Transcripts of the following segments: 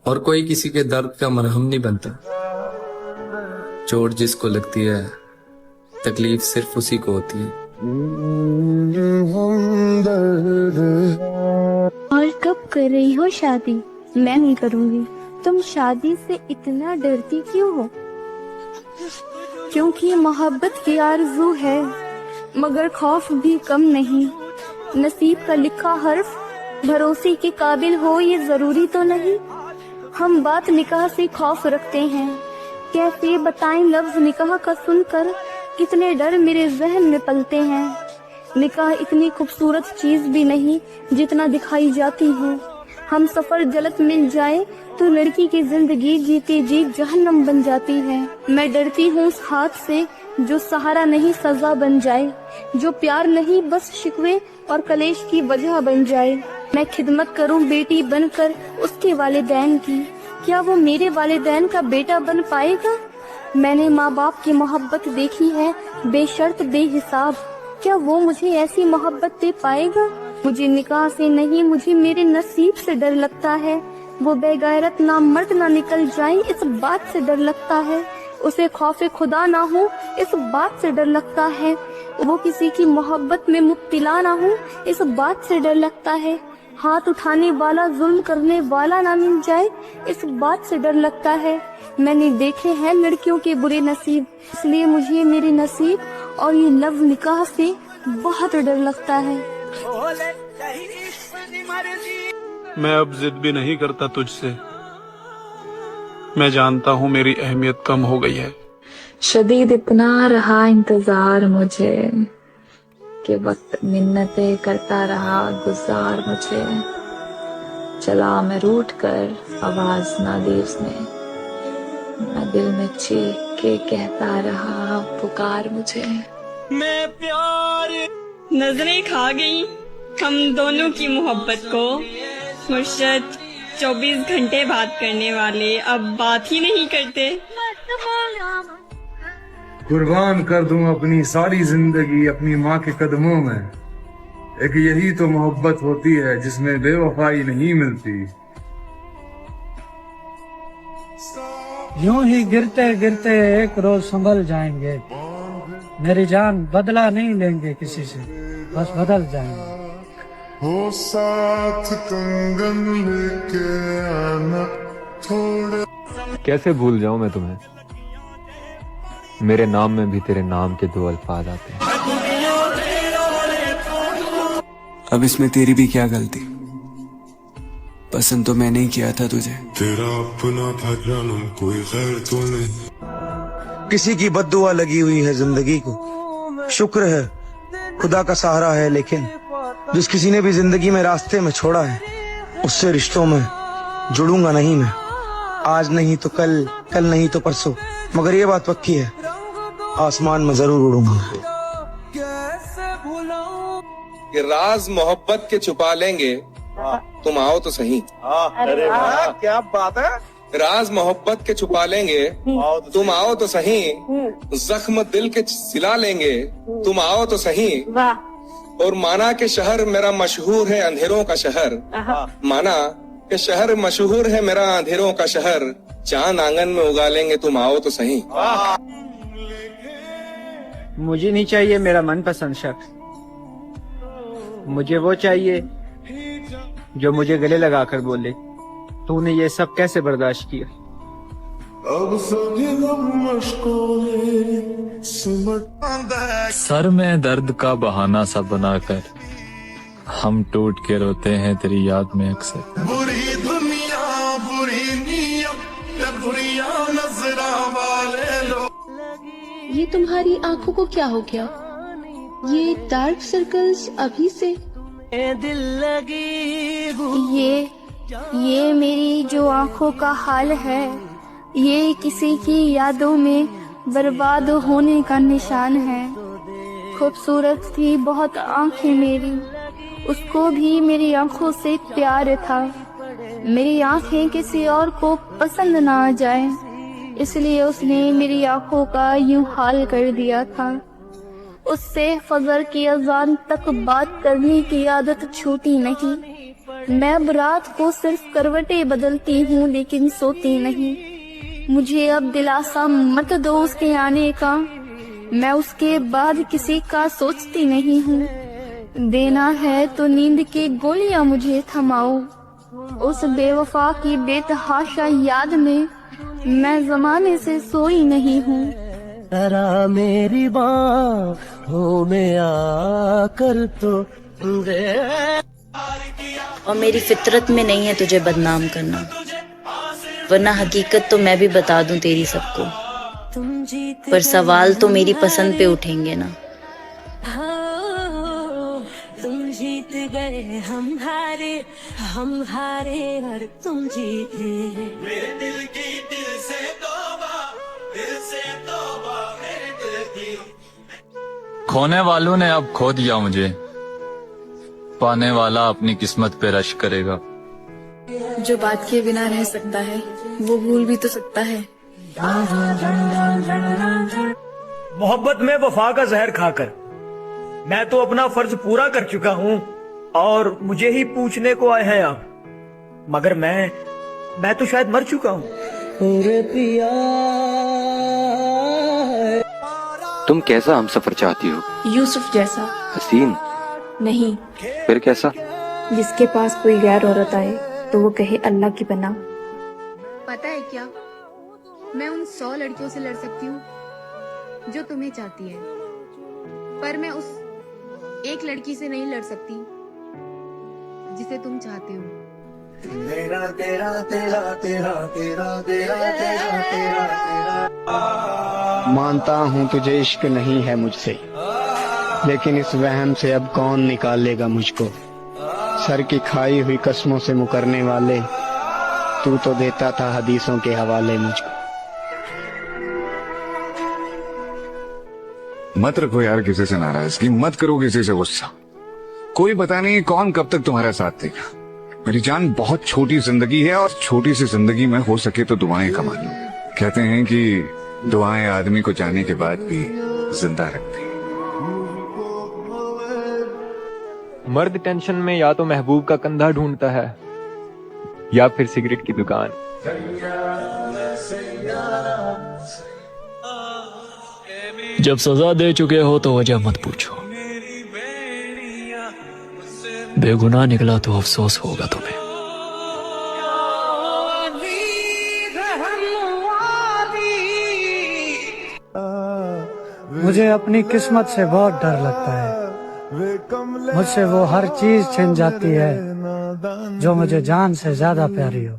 और कोई किसी के दर्द का मरहम नहीं बनता। चोट जिसको लगती है, तकलीफ सिर्फ उसी को होती है। और कब कर रही हो शादी? मैं नहीं करूँगी। तुम शादी से इतना डरती क्यों हो? क्योंकि मोहब्बत की आरज़ू है, मगर खौफ भी कम नहीं। नसीब का लिखा हर्फ भरोसे के काबिल हो ये जरूरी तो नहीं। हम बात निकाह से खौफ रखते हैं, कैसे बताएं लफ्ज निकाह का सुनकर कितने डर मेरे जहन में पलते हैं। निकाह इतनी खूबसूरत चीज भी नहीं जितना दिखाई जाती है। हम सफर जलत मिल जाए तो लड़की की जिंदगी जीते जी जहन्नम बन जाती है। मैं डरती हूँ उस हाथ से जो सहारा नहीं सजा बन जाए, जो प्यार नहीं बस शिकवे और कलेश की वजह बन जाए। मैं खिदमत करूं बेटी बनकर उसके वालिदैन की, क्या वो मेरे वालिदैन का बेटा बन पाएगा? मैंने माँ बाप की मोहब्बत देखी है बेशर्त बेहिसाब, क्या वो मुझे ऐसी मोहब्बत दे पाएगा? मुझे निकाह से नहीं, मुझे मेरे नसीब से डर लगता है। वो बेगैरत ना मर्द ना निकल जाए, इस बात से डर लगता है। उसे खौफे खुदा ना हो, इस बात से डर लगता है। वो किसी की मोहब्बत में मुब्तिला ना हो, इस बात से डर लगता है। हाथ उठाने वाला जुल्म करने वाला ना मिल जाए, इस बात से डर लगता है। मैंने देखे हैं लड़कियों के बुरे नसीब, इसलिए मुझे मेरे नसीब और ये लव निकाह से बहुत डर लगता है। मैं अब जिद भी नहीं करता तुझसे, मैं जानता हूँ मेरी अहमियत कम हो गई है। शदीद इतना रहा इंतजार मुझे कि वक्त मिन्नतें करता रहा गुजार मुझे। चला मैं रूठ कर आवाज ना दी उसने, मैं दिल में चीख के कहता रहा पुकार मुझे। मैं प्यार नजरें खा गई हम दोनों की मोहब्बत को। मुर्शद 24 घंटे बात करने वाले अब बात ही नहीं करते। कुर्बान कर दूं अपनी सारी जिंदगी अपनी माँ के कदमों में। एक यही तो मोहब्बत होती है जिसमें बेवफाई नहीं मिलती। यूं ही गिरते गिरते एक रोज संभल जाएंगे। मेरी जान बदला नहीं लेंगे किसी से, बस बदल जाएंगे। हो साथ कंगन लेके आना थोड़े। कैसे भूल जाऊं मैं तुम्हें, मेरे नाम में भी तेरे नाम के 2 अल्फाज आते हैं। अब इसमें तेरी भी क्या गलती, पसंद तो मैंने ही किया था तुझे। तेरा अपना था जानम कोई गैर तो नहीं। किसी की बद्दुआ लगी हुई है जिंदगी को, शुक्र है खुदा का सहारा है। लेकिन जिस किसी ने भी जिंदगी में रास्ते में छोड़ा है, उससे रिश्तों में जुड़ूंगा नहीं मैं। आज नहीं तो कल, कल नहीं तो परसों, मगर ये बात पक्की है आसमान में जरूर उड़ूंगा। ये राज मोहब्बत के छुपा लेंगे, तुम आओ तो सही। अरे वाह क्या बात है। राज मोहब्बत के छुपा लेंगे, तुम आओ तो सही। जख्म दिल के सिला लेंगे, तुम आओ तो सही। और माना के शहर मेरा मशहूर है अंधेरों का शहर। माना के शहर मशहूर है मेरा अंधेरों का शहर। चांद आंगन में उगा लेंगे, तुम आओ तो सही। मुझे नहीं चाहिए मेरा मनपसंद शख्स, मुझे वो चाहिए जो मुझे गले लगाकर बोले तूने ये सब कैसे बर्दाश्त किया। सर में दर्द का बहाना सा बनाकर हम टूट के रोते हैं तेरी याद में अक्सर। बुरी दुनिया बुरी नीयत बुरिया नजरा वाले लोग। ये तुम्हारी आंखों को क्या हो गया? ये डार्क सर्कल्स अभी से? दिल लगी ये मेरी जो आंखों का हाल है, ये किसी की यादों में बर्बाद होने का निशान है। खूबसूरत थी बहुत आंखें मेरी, उसको भी मेरी आंखों से प्यार था। मेरी आंखें किसी और को पसंद ना आ जाए, इसलिए उसने मेरी आंखों का यूं हाल कर दिया था। उससे फजर की अजान तक बात करने की आदत छूटी नहीं। मैं अब रात को सिर्फ करवटें बदलती हूँ लेकिन सोती नहीं। मुझे अब दिलासा मत दो उसके आने का, मैं उसके बाद किसी का सोचती नहीं हूँ। देना है तो नींद की गोलियां मुझे थमाओ, उस बेवफा की बेतहाशा याद में मैं जमाने से सोई नहीं हूँ। जरा मेरी बाहों में आकर तो और मेरी फितरत में नहीं है तुझे बदनाम करना, वरना हकीकत तो मैं भी बता दूं तेरी सबको, पर सवाल तो मेरी पसंद पे उठेंगे ना। तुम जीत गए हम हारे और तुम जीते। मेरे दिल की दिल से तौबा मेरे दिल की। खोने वालों ने अब खो दिया मुझे, पाने वाला अपनी किस्मत पे रश करेगा। जो बात किए बिना रह सकता है वो भूल भी तो सकता है। मोहब्बत में वफा का जहर खाकर मैं तो अपना फर्ज पूरा कर चुका हूँ और मुझे ही पूछने को आए हैं आप, मगर मैं तो शायद मर चुका हूँ। तुम कैसा हमसफर चाहती हो? यूसुफ जैसा। हसीन? नहीं। फिर कैसा? जिसके पास कोई गैर औरत आए तो वो कहे अल्लाह की बना। पता है क्या, मैं उन 100 लड़कियों से लड़ सकती हूँ जो तुम्हें चाहती है, पर मैं उस एक लड़की से नहीं लड़ सकती जिसे तुम चाहते हो। तेरा तेरा तेरा तेरा तेरा तेरा तेरा तेरा। मानता हूँ तुझे इश्क नहीं है मुझसे, लेकिन इस वहम से अब कौन निकालेगा मुझको। सर की खाई हुई कसमों से मुकरने वाले तू तो देता था हदीसों के हवाले मुझको। मत रखो यार किसी से नाराजगी, मत करो किसी से गुस्सा। कोई पता नहीं कौन कब तक तुम्हारा साथ देगा। मेरी जान, बहुत छोटी जिंदगी है और छोटी सी जिंदगी में हो सके तो दुआएं कमा लो। कहते हैं कि दुआएं आदमी को जाने के बाद भी जिंदा रखती हैं। मर्द टेंशन में या तो महबूब का कंधा ढूंढता है या फिर सिगरेट की दुकान। जब सजा दे चुके हो तो वजह मत पूछो, बेगुनाह निकला तो अफसोस होगा तुम्हें। मुझे अपनी किस्मत से बहुत डर लगता है। मुझसे वो हर चीज छिन जाती है जो मुझे जान से ज्यादा प्यारी हो।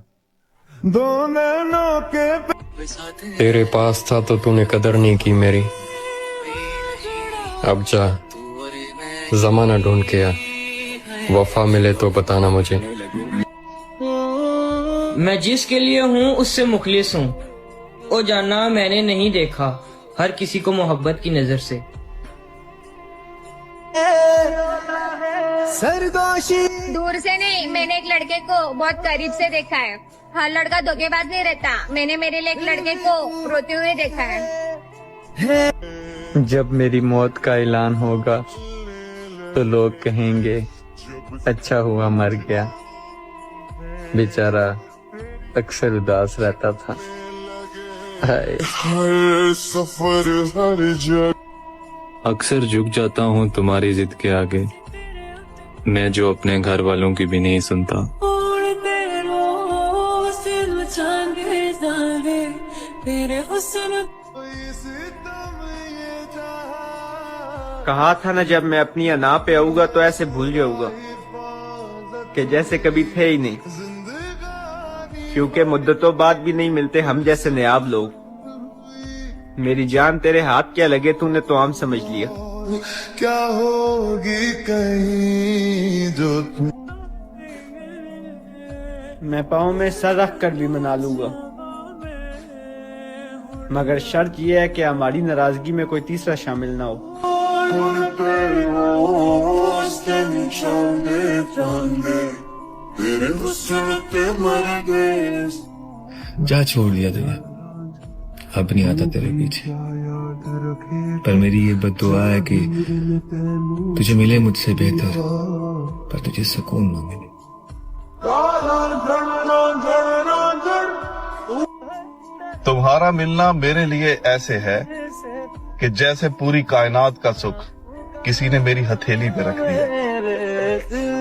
तेरे पास था तो तूने कदर नहीं की मेरी, अब जा जमाना ढूंढ के आ, वफा मिले तो बताना मुझे। मैं जिसके लिए हूँ उससे मुखलिस हूँ, ओ जाना मैंने नहीं देखा हर किसी को मोहब्बत की नजर से। दूर से नहीं, मैंने एक लड़के को बहुत करीब से देखा है। हर लड़का धोखेबाज नहीं रहता, मैंने मेरे लिए एक लड़के को रोते हुए देखा है। जब मेरी मौत का ऐलान होगा तो लोग कहेंगे अच्छा हुआ मर गया, बेचारा अक्सर उदास रहता था। हर सफर हर जगह अक्सर झुक जाता हूँ तुम्हारी जिद के आगे, मैं जो अपने घर वालों की भी नहीं सुनता। कहा था ना जब मैं अपनी अना पे आऊंगा तो ऐसे भूल जाऊंगा कि जैसे कभी थे ही नहीं, क्योंकि मुद्दतों बाद भी नहीं मिलते हम जैसे नायाब लोग। मेरी जान तेरे हाथ क्या लगे तूने तो आम समझ लिया। क्या होगी कहीं जो मैं पाँव में सर रख कर भी मना लूंगा, मगर शर्त यह है कि हमारी नाराजगी में कोई तीसरा शामिल ना हो। जा छोड़ दिया तुझे, अब नहीं आता तेरे पीछे, पर मेरी ये बद्दुआ है कि तुझे मिले मुझसे बेहतर, पर तुझे सुकून ना मिले। तुम्हारा मिलना मेरे लिए ऐसे है कि जैसे पूरी कायनात का सुख किसी ने मेरी हथेली पे रख दिया।